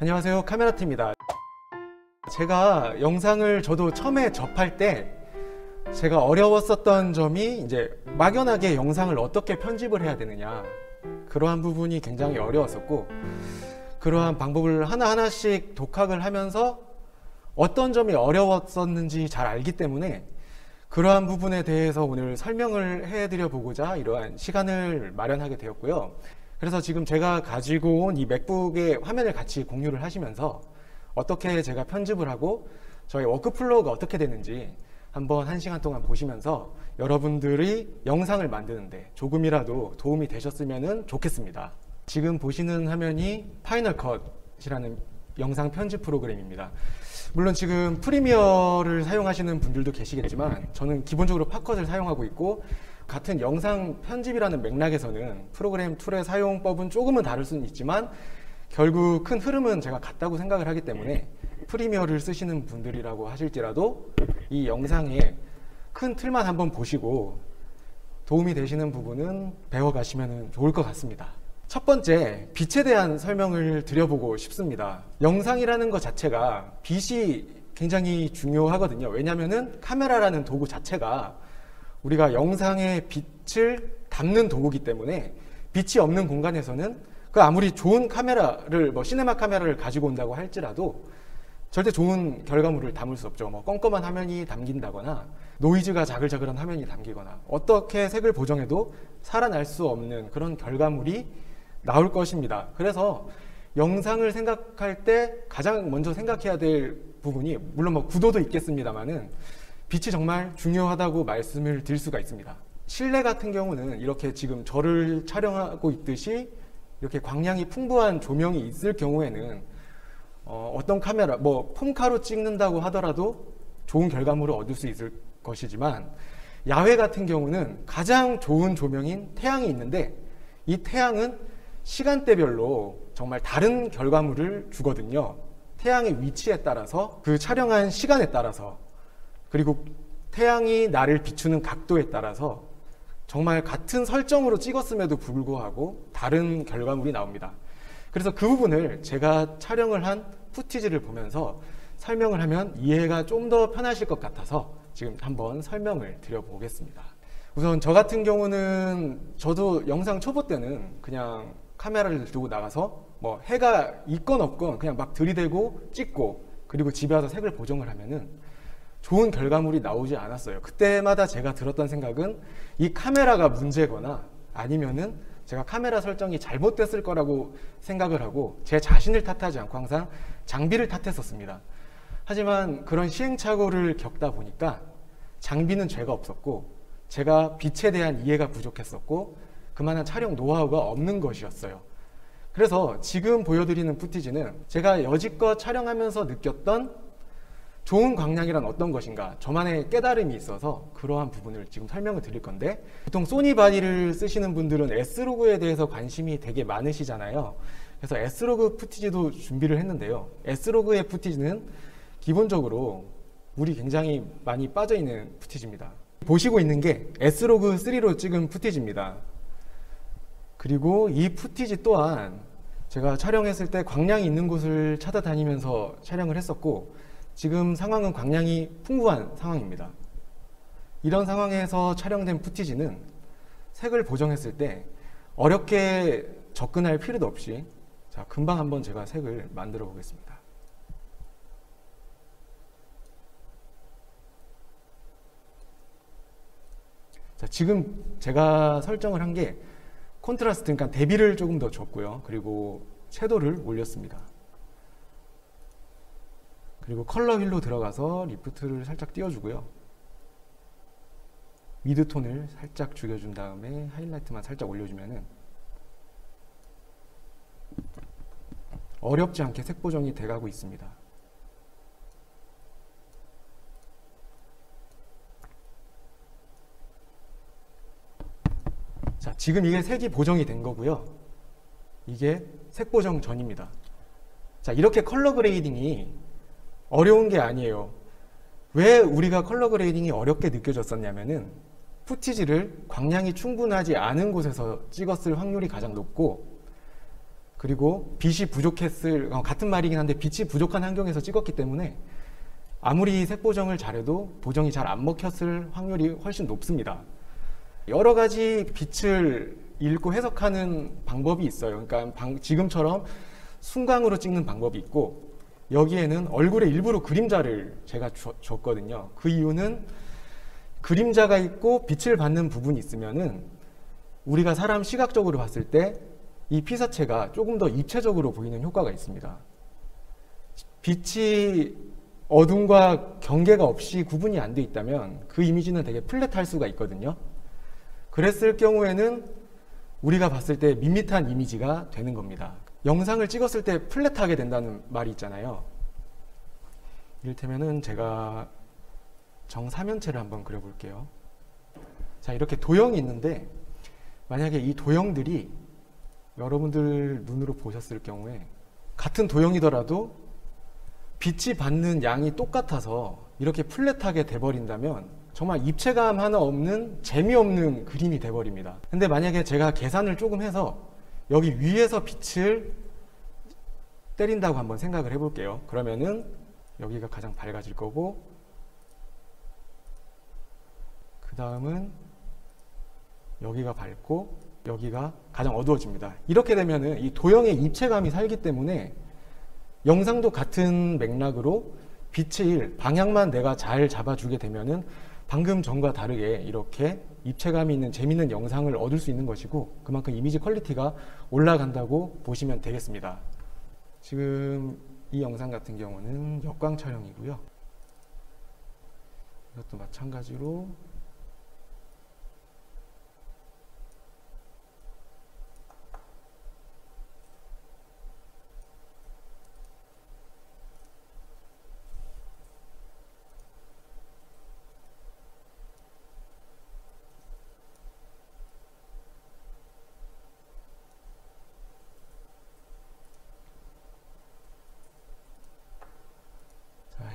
안녕하세요, 카메라팀입니다. 제가 영상을 저도 처음에 접할 때 제가 어려웠었던 점이 이제 막연하게 영상을 어떻게 편집을 해야 되느냐, 그러한 부분이 굉장히 어려웠었고, 그러한 방법을 하나하나씩 독학을 하면서 어떤 점이 어려웠었는지 잘 알기 때문에 그러한 부분에 대해서 오늘 설명을 해드려 보고자 이러한 시간을 마련하게 되었고요. 그래서 지금 제가 가지고 온 이 맥북의 화면을 같이 공유를 하시면서 어떻게 제가 편집을 하고 저희 워크플로우가 어떻게 되는지 한번 1시간 동안 보시면서 여러분들이 영상을 만드는데 조금이라도 도움이 되셨으면 좋겠습니다. 지금 보시는 화면이 파이널 컷이라는 영상 편집 프로그램입니다. 물론 지금 프리미어를 사용하시는 분들도 계시겠지만 저는 기본적으로 팝컷을 사용하고 있고, 같은 영상 편집이라는 맥락에서는 프로그램 툴의 사용법은 조금은 다를 수는 있지만 결국 큰 흐름은 제가 같다고 생각을 하기 때문에 프리미어를 쓰시는 분들이라고 하실지라도 이 영상의 큰 틀만 한번 보시고 도움이 되시는 부분은 배워가시면 좋을 것 같습니다. 첫 번째, 빛에 대한 설명을 드려보고 싶습니다. 영상이라는 것 자체가 빛이 굉장히 중요하거든요. 왜냐하면 카메라라는 도구 자체가 우리가 영상의 빛을 담는 도구이기 때문에 빛이 없는 공간에서는 그 아무리 좋은 카메라를 시네마 카메라를 가지고 온다고 할지라도 절대 좋은 결과물을 담을 수 없죠. 껌껌한 화면이 담긴다거나 노이즈가 자글자글한 화면이 담기거나 어떻게 색을 보정해도 살아날 수 없는 그런 결과물이 나올 것입니다. 그래서 영상을 생각할 때 가장 먼저 생각해야 될 부분이, 물론 구도도 있겠습니다만은 빛이 정말 중요하다고 말씀을 드릴 수가 있습니다. 실내 같은 경우는 이렇게 지금 저를 촬영하고 있듯이 이렇게 광량이 풍부한 조명이 있을 경우에는 어떤 카메라, 폼카로 찍는다고 하더라도 좋은 결과물을 얻을 수 있을 것이지만, 야외 같은 경우는 가장 좋은 조명인 태양이 있는데 이 태양은 시간대별로 정말 다른 결과물을 주거든요. 태양의 위치에 따라서, 그 촬영한 시간에 따라서, 그리고 태양이 나를 비추는 각도에 따라서 정말 같은 설정으로 찍었음에도 불구하고 다른 결과물이 나옵니다. 그래서 그 부분을 제가 촬영을 한 푸티지를 보면서 설명을 하면 이해가 좀 더 편하실 것 같아서 지금 한번 설명을 드려보겠습니다. 우선 저 같은 경우는 저도 영상 초보 때는 그냥 카메라를 들고 나가서 해가 있건 없건 그냥 막 들이대고 찍고, 그리고 집에 와서 색을 보정을 하면은 좋은 결과물이 나오지 않았어요. 그때마다 제가 들었던 생각은 이 카메라가 문제거나 아니면은 제가 카메라 설정이 잘못됐을 거라고 생각을 하고 제 자신을 탓하지 않고 항상 장비를 탓했었습니다. 하지만 그런 시행착오를 겪다 보니까 장비는 죄가 없었고 제가 빛에 대한 이해가 부족했었고 그만한 촬영 노하우가 없는 것이었어요. 그래서 지금 보여드리는 푸티지는 제가 여지껏 촬영하면서 느꼈던 좋은 광량이란 어떤 것인가, 저만의 깨달음이 있어서 그러한 부분을 지금 설명을 드릴 건데, 보통 소니 바디를 쓰시는 분들은 S로그에 대해서 관심이 되게 많으시잖아요. 그래서 S로그 푸티지도 준비를 했는데요. S로그의 푸티지는 기본적으로 물이 굉장히 많이 빠져있는 푸티지입니다. 보시고 있는 게 S로그 3로 찍은 푸티지입니다. 그리고 이 푸티지 또한 제가 촬영했을 때 광량이 있는 곳을 찾아다니면서 촬영을 했었고, 지금 상황은 광량이 풍부한 상황입니다. 이런 상황에서 촬영된 푸티지는 색을 보정했을 때 어렵게 접근할 필요도 없이, 자, 금방 한번 제가 색을 만들어 보겠습니다. 자, 지금 제가 설정을 한 게 콘트라스트, 그러니까 대비를 조금 더 줬고요. 그리고 채도를 올렸습니다. 그리고 컬러 휠로 들어가서 리프트를 살짝 띄워주고요. 미드톤을 살짝 죽여준 다음에 하이라이트만 살짝 올려주면은 어렵지 않게 색 보정이 돼가고 있습니다. 자, 지금 이게 색이 보정이 된 거고요. 이게 색 보정 전입니다. 자, 이렇게 컬러 그레이딩이 어려운 게 아니에요. 왜 우리가 컬러 그레이딩이 어렵게 느껴졌었냐면은 푸티지를 광량이 충분하지 않은 곳에서 찍었을 확률이 가장 높고, 그리고 빛이 부족했을, 같은 말이긴 한데 빛이 부족한 환경에서 찍었기 때문에 아무리 색 보정을 잘해도 보정이 잘 안 먹혔을 확률이 훨씬 높습니다. 여러 가지 빛을 읽고 해석하는 방법이 있어요. 그러니까 지금처럼 순광으로 찍는 방법이 있고, 여기에는 얼굴에 일부러 그림자를 제가 줬거든요. 그 이유는 그림자가 있고 빛을 받는 부분이 있으면은 우리가 사람 시각적으로 봤을 때 이 피사체가 조금 더 입체적으로 보이는 효과가 있습니다. 빛이 어둠과 경계가 없이 구분이 안 돼 있다면 그 이미지는 되게 플랫할 수가 있거든요. 그랬을 경우에는 우리가 봤을 때 밋밋한 이미지가 되는 겁니다. 영상을 찍었을 때 플랫하게 된다는 말이 있잖아요. 이를테면은 제가 정사면체를 한번 그려볼게요. 자, 이렇게 도형이 있는데 만약에 이 도형들이 여러분들 눈으로 보셨을 경우에 같은 도형이더라도 빛이 받는 양이 똑같아서 이렇게 플랫하게 돼버린다면 정말 입체감 하나 없는 재미없는 그림이 돼버립니다. 근데 만약에 제가 계산을 조금 해서 여기 위에서 빛을 때린다고 한번 생각을 해볼게요. 그러면은 여기가 가장 밝아질 거고, 그 다음은 여기가 밝고 여기가 가장 어두워집니다. 이렇게 되면은 이 도형의 입체감이 살기 때문에 영상도 같은 맥락으로 빛의 일, 방향만 내가 잘 잡아주게 되면은 방금 전과 다르게 이렇게 입체감이 있는 재밌는 영상을 얻을 수 있는 것이고, 그만큼 이미지 퀄리티가 올라간다고 보시면 되겠습니다. 지금 이 영상 같은 경우는 역광 촬영이고요. 이것도 마찬가지로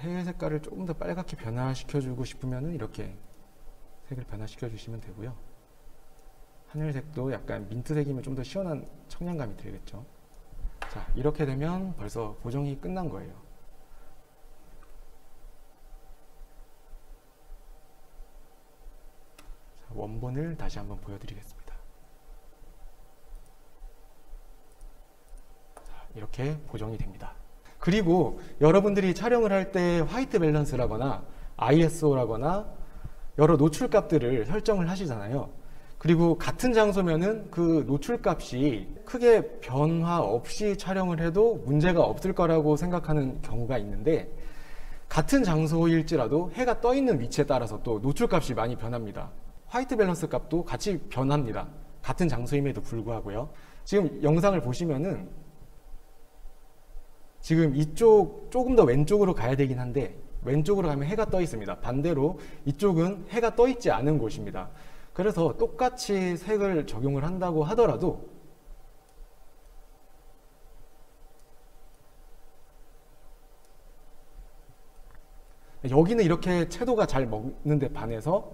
해의 색깔을 조금 더 빨갛게 변화시켜주고 싶으면 이렇게 색을 변화시켜 주시면 되고요. 하늘색도 약간 민트색이면 좀 더 시원한 청량감이 들겠죠. 자, 이렇게 되면 벌써 보정이 끝난 거예요. 자, 원본을 다시 한번 보여드리겠습니다. 자, 이렇게 보정이 됩니다. 그리고 여러분들이 촬영을 할 때 화이트 밸런스라거나 ISO라거나 여러 노출값들을 설정을 하시잖아요. 그리고 같은 장소면은 그 노출값이 크게 변화 없이 촬영을 해도 문제가 없을 거라고 생각하는 경우가 있는데, 같은 장소일지라도 해가 떠 있는 위치에 따라서 또 노출값이 많이 변합니다. 화이트 밸런스 값도 같이 변합니다. 같은 장소임에도 불구하고요. 지금 영상을 보시면은 지금 이쪽 조금 더 왼쪽으로 가야 되긴 한데 왼쪽으로 가면 해가 떠 있습니다. 반대로 이쪽은 해가 떠 있지 않은 곳입니다. 그래서 똑같이 색을 적용을 한다고 하더라도 여기는 이렇게 채도가 잘 먹는데 반해서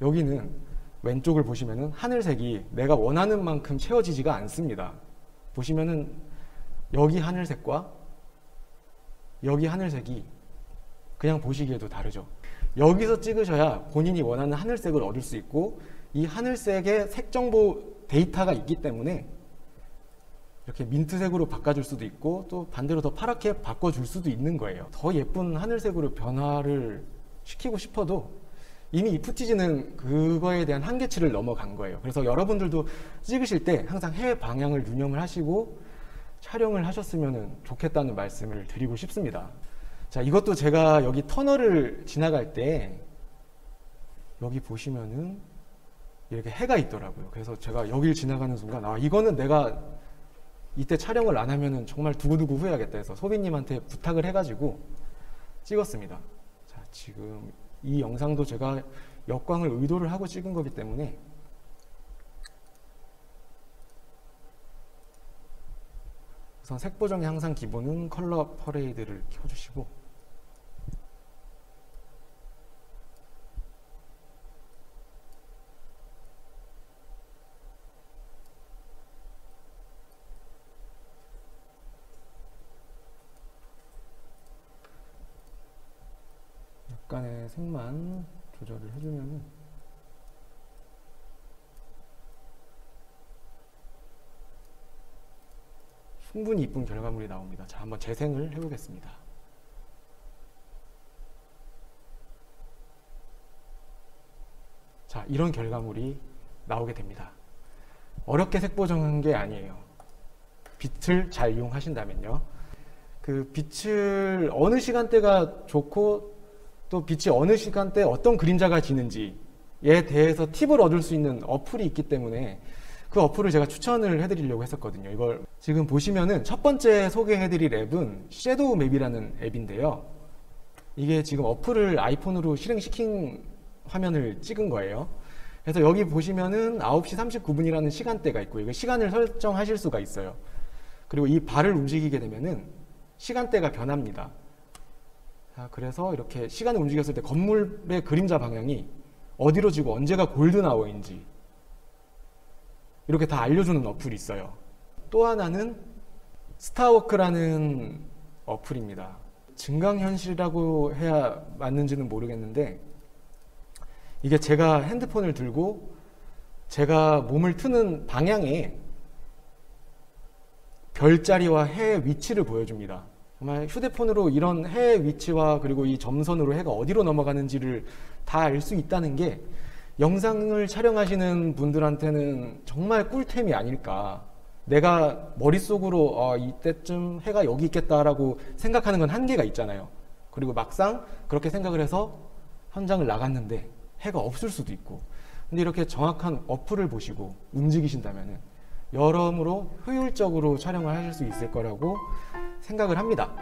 여기는 왼쪽을 보시면은 하늘색이 내가 원하는 만큼 채워지지가 않습니다. 보시면은 여기 하늘색과 여기 하늘색이 그냥 보시기에도 다르죠. 여기서 찍으셔야 본인이 원하는 하늘색을 얻을 수 있고, 이 하늘색의 색 정보 데이터가 있기 때문에 이렇게 민트색으로 바꿔줄 수도 있고 또 반대로 더 파랗게 바꿔줄 수도 있는 거예요. 더 예쁜 하늘색으로 변화를 시키고 싶어도 이미 이 푸티지는 그거에 대한 한계치를 넘어간 거예요. 그래서 여러분들도 찍으실 때 항상 해 방향을 유념을 하시고 촬영을 하셨으면 좋겠다는 말씀을 드리고 싶습니다. 자, 이것도 제가 여기 터널을 지나갈 때 여기 보시면은 이렇게 해가 있더라고요. 그래서 제가 여길 지나가는 순간 이거는 내가 이때 촬영을 안 하면은 정말 두고두고 후회하겠다 해서 소비님한테 부탁을 해가지고 찍었습니다. 자, 지금 이 영상도 제가 역광을 의도를 하고 찍은 거기 때문에 우선 색 보정의 항상 기본은 컬러 퍼레이드를 켜주시고, 약간의 색만 조절을 해주면은 충분히 이쁜 결과물이 나옵니다. 자, 한번 재생을 해보겠습니다. 자, 이런 결과물이 나오게 됩니다. 어렵게 색 보정한 게 아니에요. 빛을 잘 이용하신다면요. 그 빛을 어느 시간대가 좋고 또 빛이 어느 시간대에 어떤 그림자가 지는지에 대해서 팁을 얻을 수 있는 어플이 있기 때문에 그 어플을 제가 추천을 해드리려고 했었거든요. 이걸 지금 보시면은 첫 번째 소개해드릴 앱은 섀도우 맵이라는 앱인데요. 이게 지금 어플을 아이폰으로 실행시킨 화면을 찍은 거예요. 그래서 여기 보시면은 9시 39분이라는 시간대가 있고 이거 시간을 설정하실 수가 있어요. 그리고 이 발을 움직이게 되면은 시간대가 변합니다. 자, 그래서 이렇게 시간을 움직였을 때 건물의 그림자 방향이 어디로 지고 언제가 골든 아워인지 이렇게 다 알려주는 어플이 있어요. 또 하나는 스타워크라는 어플입니다. 증강현실이라고 해야 맞는지는 모르겠는데 이게 제가 핸드폰을 들고 제가 몸을 트는 방향에 별자리와 해의 위치를 보여줍니다. 정말 휴대폰으로 이런 해의 위치와 그리고 이 점선으로 해가 어디로 넘어가는지를 다 알 수 있다는 게 영상을 촬영하시는 분들한테는 정말 꿀템이 아닐까. 내가 머릿속으로 이때쯤 해가 여기 있겠다라고 생각하는 건 한계가 있잖아요. 그리고 막상 그렇게 생각을 해서 현장을 나갔는데 해가 없을 수도 있고. 근데 이렇게 정확한 어플을 보시고 움직이신다면 여러모로 효율적으로 촬영을 하실 수 있을 거라고 생각을 합니다.